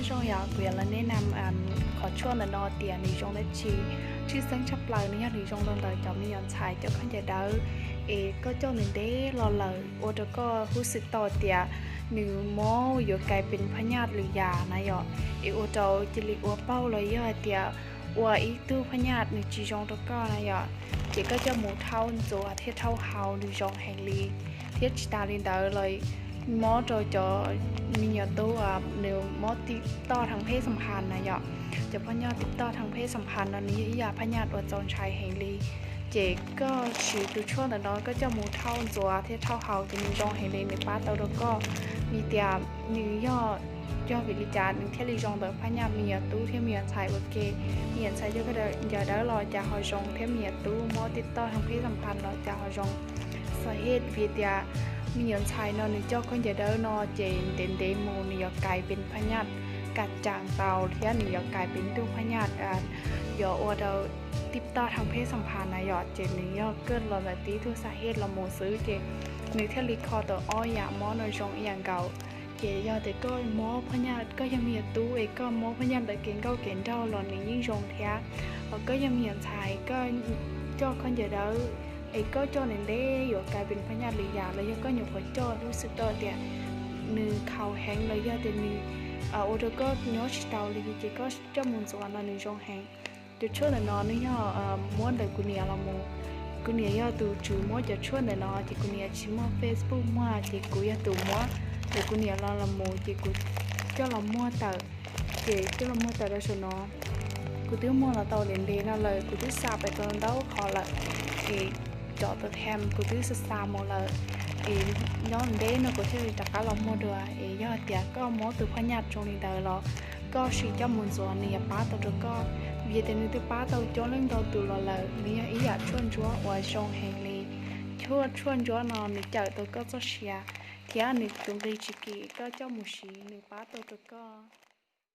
trong nhà quyền là nên nằm khó chua là no tiền thì trong đấy chỉ sáng chấp lời nữa thì trong lần đời chồng nhận xài cho con trẻ đỡ có cho nên đấy lo lời ô tô có hút xịt to tiền nếu mò vừa càiเป็นพญาติหรือยานะยอô tô chỉ li ô baoเลยยอtiền ô ý tưพญาตินี่chỉ trong đó cóนะยอchỉ có cho một thau rồi thiết thau hào đi trong hành lý thiết ta lên đỡ lời mò choมีเยอะตัวเดี๋ยวมอติดต่อทางเพศสัมพันธ์นะยอจะพญาติดต่อทางเพศสัมพันธ์ตอนนี้ยาพญาติอจรชัยเฮลีเจก็ชื่อตัวช่วงแต่น้อยก็จะมูเท่าตัวที่เท่าเขาจะมีจองเฮลีในป้าเตาแล้วก็มีเตียมียอวิริจารหนึ่งที่รีจองแต่พญามีตู้ที่มีชายโอเคมีชายเยอะก็เดี๋ยวอย่าได้รอจะหอยจองที่มีตู้มอติดต่อทางเพศสัมพันธ์เราจะหอยจองสาเหตุวิทยามีเงินใช้นอนในเจ้าคนจะเดินนอเจนเด่นเดโมนี่ยกลายเป็นพญาติกัดจางเตาที่นี่ยกลายเป็นตู้พญาติยอว่าเราติดต่อทางเพศสัมพันธ์นะยอเจนนี่ยเกิดเราแบบที่ทุกสาเหตุเราโมซื้อเจในเทลิคอตัวอ้อยมอในช่องอย่างเก่าเจยอแต่ก็มอพญาติก็ยังมีตู้ก็มอพญาติแต่เก่งเก่าเก่งเท่าหล่อนในยิ่งชงแท้แล้วก็ยังมีเงินใช้ก็เจ้าคนจะเดินก็จอนั่นได้อยู่กลายเป็นพญาติหรือยาแล้วยังก็อยู่พอจอรู้สึกตัวแต่นื้อเขาแห้งเลยยาแต่นื้อโอ้ตัวก็ย้อนสตาลีจีก็จะมุนส่วนนั้นนื้อจงแห้งจุดช่วยแต่นอนนี่ย่อม้วนแต่กุเนียเราโมกุเนียย่อตัวจูม้วนจะช่วยแต่นอนจีกุเนียชิมอเฟซบุ๊กม้วนจีกุยตัวม้วนแต่กุเนียเราโมจีกุเจ้าเราม้วนแต่เจ้าเราม้วนแต่เราชนอกูติ้วม้วนเราตัวเด่นเด่นนั่นเลยกูติ้วซาไปตอนเต้าขอละจอตัวแทมกูตื้อสตาร์โมเลยย้อนเด้นกูที่จะก้าวล้อมโมด้วยยอดเดียก็มอตัวพญาตรงนี้ได้หรอก็ชีจะมุนส่วนนี่ป้าตัวก็เวียดนี่ตัวป้าตัวจ้องเล่นตัวตัวเลยนี่อีอยากชวนจัวว่าชงเฮลีชวนจัวนอนนี่เจอตัวก็จะเชียร์ที่อันนี้ตรงนี้ชิกิก็เจ้ามุชีนี่ป้าตัวก็